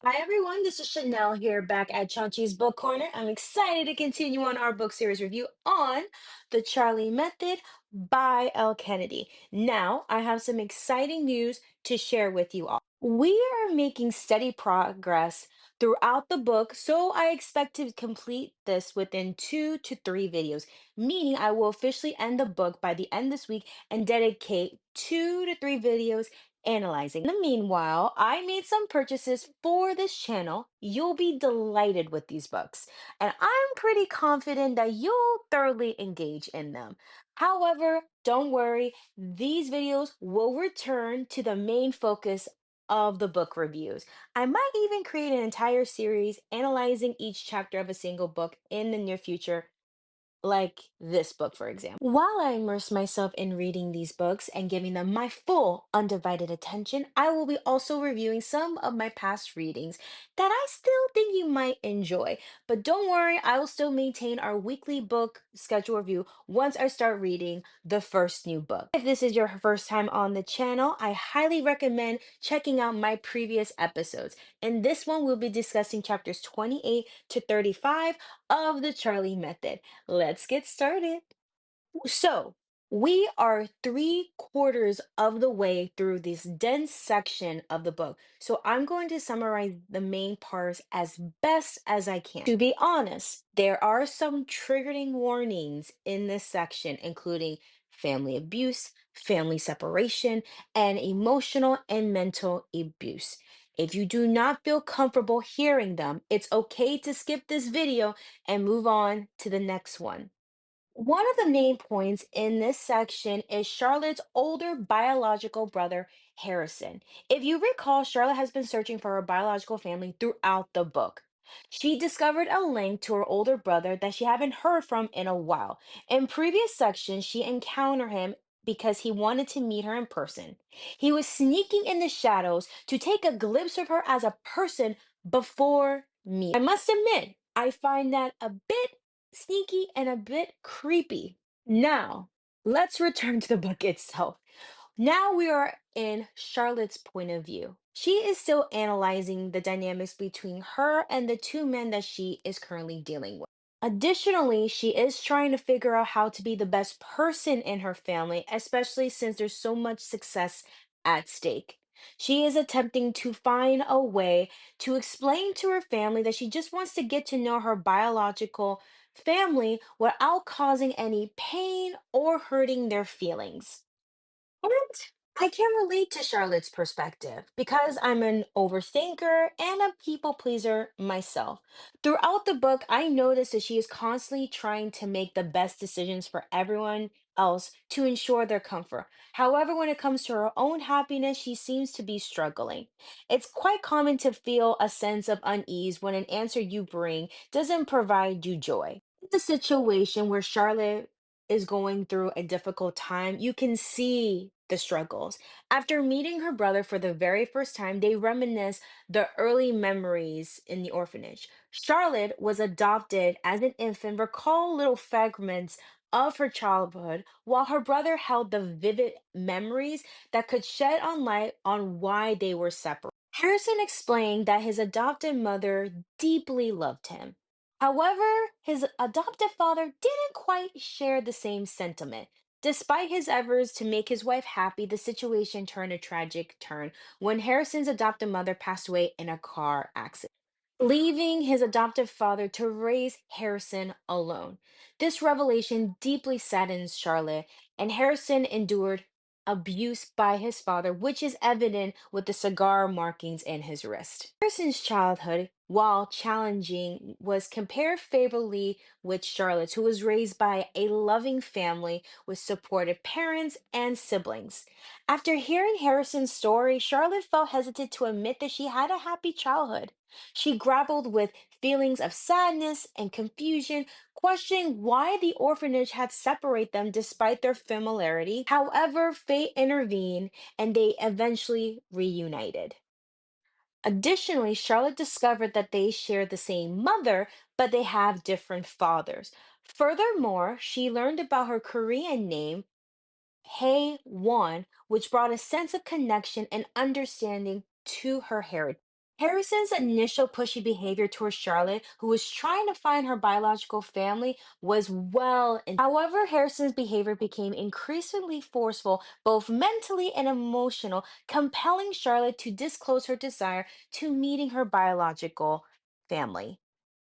Hi everyone, this is Chanel here back at Chachi's Book Corner. I'm excited to continue on our book series review on The Charlie Method by Elle Kennedy. Now, I have some exciting news to share with you all. We are making steady progress throughout the book, so I expect to complete this within 2 to 3 videos, meaning I will officially end the book by the end this week and dedicate 2 to 3 videos analyzing. In the meanwhile, I made some purchases for this channel. You'll be delighted with these books, and I'm pretty confident that you'll thoroughly engage in them. However, don't worry, these videos will return to the main focus of the book reviews. I might even create an entire series analyzing each chapter of a single book in the near future, like this book, for example. While I immerse myself in reading these books and giving them my full, undivided attention, I will be also reviewing some of my past readings that I still think you might enjoy. But don't worry, I will still maintain our weekly book schedule review once I start reading the first new book. If this is your first time on the channel, I highly recommend checking out my previous episodes. In this one, we'll be discussing chapters 28 to 35 of the Charlie Method. Let's get started. So, we are 3/4 of the way through this dense section of the book. So, I'm going to summarize the main parts as best as I can. To be honest, there are some triggering warnings in this section, including family abuse, family separation, and emotional and mental abuse. If you do not feel comfortable hearing them, it's okay to skip this video and move on to the next one. One of the main points in this section is Charlotte's older biological brother, Harrison. If you recall, Charlotte has been searching for her biological family throughout the book. She discovered a link to her older brother that she hadn't heard from in a while. In previous sections, she encountered him because he wanted to meet her in person. He was sneaking in the shadows to take a glimpse of her as a person before me. I must admit, I find that a bit sneaky and a bit creepy. Now, let's return to the book itself. Now we are in Charlotte's point of view. She is still analyzing the dynamics between her and the two men that she is currently dealing with. Additionally, she is trying to figure out how to be the best person in her family, especially since there's so much success at stake. She is attempting to find a way to explain to her family that she just wants to get to know her biological family without causing any pain or hurting their feelings. And I can relate to Charlotte's perspective because I'm an overthinker and a people pleaser myself. Throughout the book, I notice that she is constantly trying to make the best decisions for everyone else to ensure their comfort. However, when it comes to her own happiness, she seems to be struggling. It's quite common to feel a sense of unease when an answer you bring doesn't provide you joy. The situation where Charlotte is going through a difficult time, you can see the struggles. After meeting her brother for the very first time, they reminisce the early memories in the orphanage. Charlotte was adopted as an infant, recall little fragments of her childhood, while her brother held the vivid memories that could shed on light on why they were separate. Harrison explained that his adopted mother deeply loved him. However, his adoptive father didn't quite share the same sentiment. Despite his efforts to make his wife happy, the situation turned a tragic turn when Harrison's adoptive mother passed away in a car accident, leaving his adoptive father to raise Harrison alone. This revelation deeply saddens Charlotte, and Harrison endured abuse by his father, which is evident with the cigar markings in his wrist. Harrison's childhood, while challenging, was compared favorably with Charlotte's, who was raised by a loving family with supportive parents and siblings. After hearing Harrison's story, Charlotte felt hesitant to admit that she had a happy childhood. She grappled with feelings of sadness and confusion, questioning why the orphanage had separated them despite their familiarity. However, fate intervened and they eventually reunited. Additionally, Charlotte discovered that they share the same mother, but they have different fathers. Furthermore, she learned about her Korean name, Hae Won, which brought a sense of connection and understanding to her heritage. Harrison's initial pushy behavior towards Charlotte, who was trying to find her biological family, was However, Harrison's behavior became increasingly forceful, both mentally and emotional, compelling Charlotte to disclose her desire to meeting her biological family.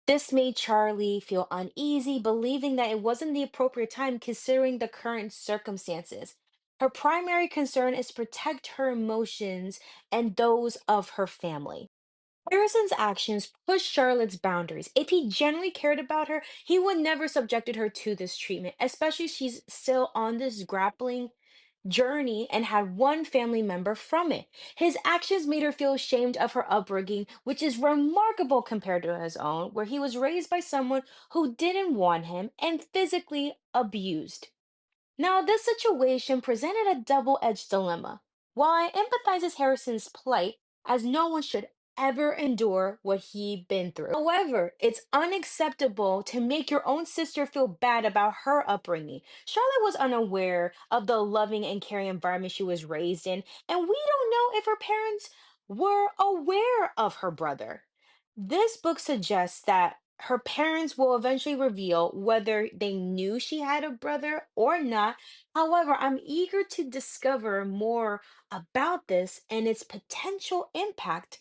This made Charlie feel uneasy, believing that it wasn't the appropriate time considering the current circumstances. Her primary concern is to protect her emotions and those of her family. Harrison's actions pushed Charlotte's boundaries. If he genuinely cared about her, he would never subjected her to this treatment, especially she's still on this grappling journey and had one family member from it. His actions made her feel ashamed of her upbringing, which is remarkable compared to his own, where he was raised by someone who didn't want him and physically abused. Now, this situation presented a double-edged dilemma. While I empathize with Harrison's plight, as no one should ever endure what he'd been through. However, it's unacceptable to make your own sister feel bad about her upbringing. Charlotte was unaware of the loving and caring environment she was raised in, and we don't know if her parents were aware of her brother. This book suggests that her parents will eventually reveal whether they knew she had a brother or not. However, I'm eager to discover more about this and its potential impact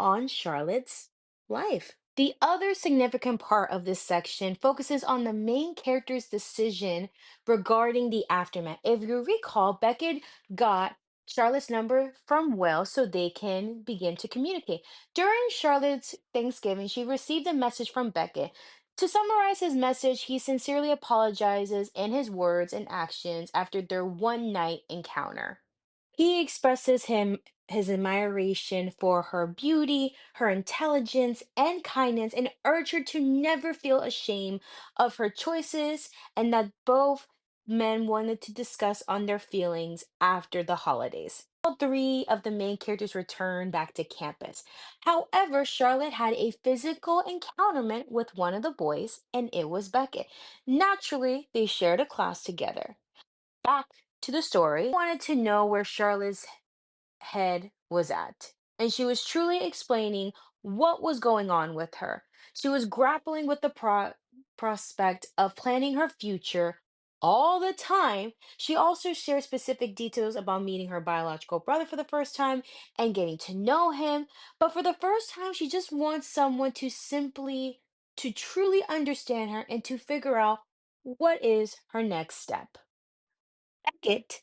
on Charlotte's life. The other significant part of this section focuses on the main character's decision regarding the aftermath. If you recall, Beckett got Charlotte's number from Will so they can begin to communicate. During Charlotte's Thanksgiving, she received a message from Beckett. To summarize his message, he sincerely apologizes in his words and actions after their one night encounter. He expresses his admiration for her beauty, her intelligence, and kindness, and urged her to never feel ashamed of her choices, and that both men wanted to discuss on their feelings after the holidays. All three of the main characters returned back to campus. However, Charlotte had a physical encounterment with one of the boys, and it was Beckett. Naturally, they shared a class together. Back to the story, wanted to know where Charlotte's head was at, and she was truly explaining what was going on with her. She was grappling with the prospect of planning her future all the time. She also shared specific details about meeting her biological brother for the first time and getting to know him. But for the first time, she just wants someone to truly understand her and to figure out what is her next step. Beckett,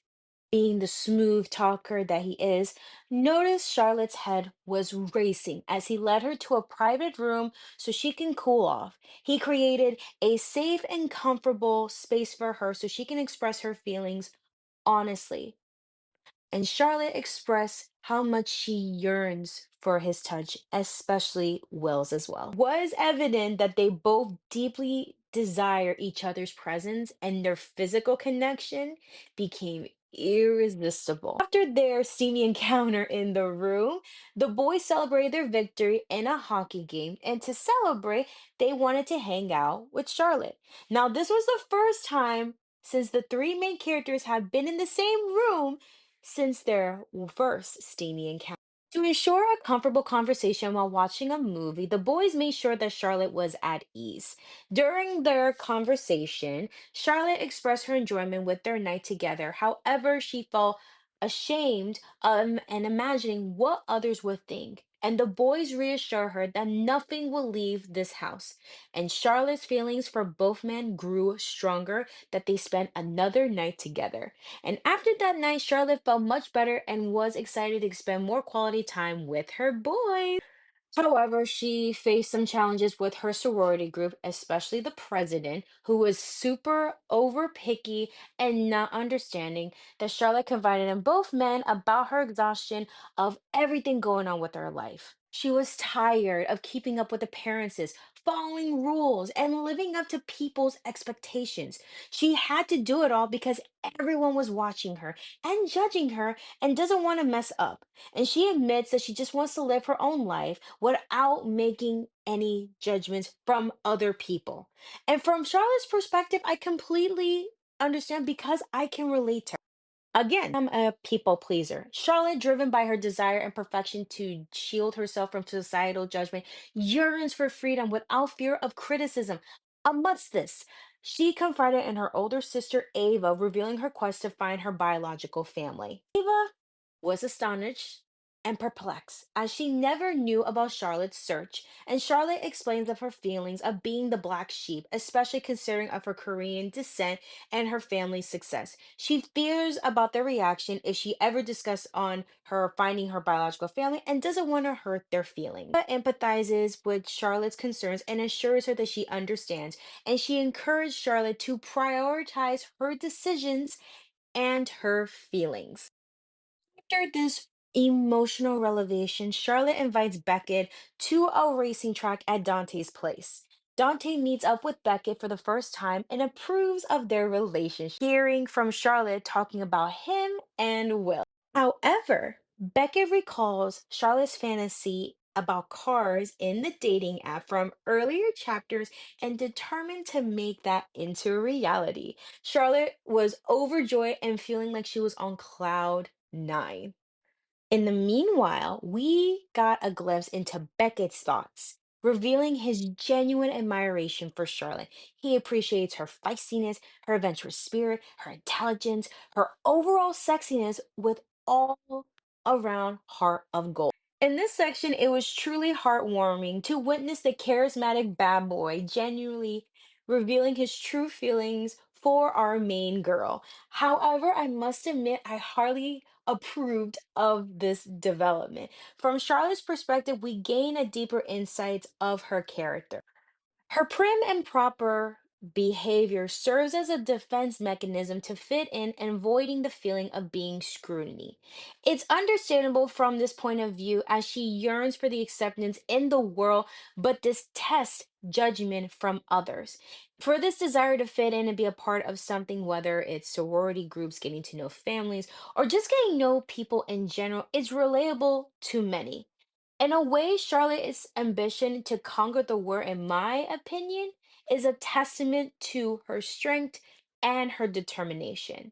being the smooth talker that he is, noticed Charlotte's head was racing as he led her to a private room so she can cool off. He created a safe and comfortable space for her so she can express her feelings honestly. And Charlotte expressed how much she yearns for his touch, especially Will's as well. Was evident that they both deeply desire each other's presence and their physical connection became irresistible. After their steamy encounter in the room, the boys celebrated their victory in a hockey game, and to celebrate, they wanted to hang out with Charlotte. Now, this was the first time since the three main characters have been in the same room since their first steamy encounter. To ensure a comfortable conversation while watching a movie, the boys made sure that Charlotte was at ease. During their conversation, Charlotte expressed her enjoyment with their night together. However, she felt ashamed and imagining what others would think. And the boys reassure her that nothing will leave this house. And Charlotte's feelings for both men grew stronger that they spent another night together. And after that night, Charlotte felt much better and was excited to spend more quality time with her boys. However, she faced some challenges with her sorority group, especially the president, who was super over picky and not understanding that Charlotte confided in both men about her exhaustion of everything going on with her life. She was tired of keeping up with appearances, following rules, and living up to people's expectations. She had to do it all because everyone was watching her and judging her and doesn't want to mess up. And she admits that she just wants to live her own life without making any judgments from other people. And from Charlotte's perspective, I completely understand because I can relate to her. Again, I'm a people pleaser. Charlotte, driven by her desire and perfection to shield herself from societal judgment, yearns for freedom without fear of criticism. Amidst this, she confided in her older sister Ava, revealing her quest to find her biological family. Ava was astonished and perplexed as she never knew about Charlotte's search, and Charlotte explains of her feelings of being the black sheep, especially considering of her Korean descent and her family's success. She fears about their reaction if she ever discussed on her finding her biological family and doesn't want to hurt their feelings. But empathizes with Charlotte's concerns and assures her that she understands, and she encouraged Charlotte to prioritize her decisions and her feelings. After this emotional revelation, Charlotte invites Beckett to a racing track at Dante's place. Dante meets up with Beckett for the first time and approves of their relationship, hearing from Charlotte talking about him and Will. However, Beckett recalls Charlotte's fantasy about cars in the dating app from earlier chapters and determined to make that into reality. Charlotte was overjoyed and feeling like she was on cloud nine. In the meanwhile, we got a glimpse into Beckett's thoughts, revealing his genuine admiration for Charlotte. He appreciates her feistiness, her adventurous spirit, her intelligence, her overall sexiness with all around heart of gold. In this section, it was truly heartwarming to witness the charismatic bad boy genuinely revealing his true feelings for our main girl. However, I must admit, I hardly approved of this development. From Charlotte's perspective, we gain a deeper insight of her character. Her prim and proper behavior serves as a defense mechanism to fit in and avoiding the feeling of being scrutiny. It's understandable from this point of view as she yearns for the acceptance in the world but detests judgment from others. For this desire to fit in and be a part of something, whether it's sorority groups, getting to know families, or just getting to know people in general, is relatable to many. In a way, Charlotte's ambition to conquer the world, in my opinion, is a testament to her strength and her determination.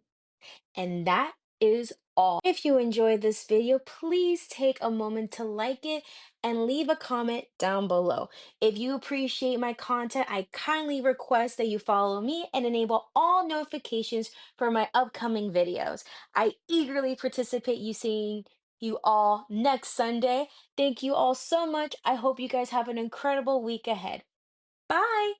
And that is all. If you enjoyed this video, please take a moment to like it and leave a comment down below. If you appreciate my content, I kindly request that you follow me and enable all notifications for my upcoming videos. I eagerly participate you seeing you all next Sunday. Thank you all so much. I hope you guys have an incredible week ahead. Bye.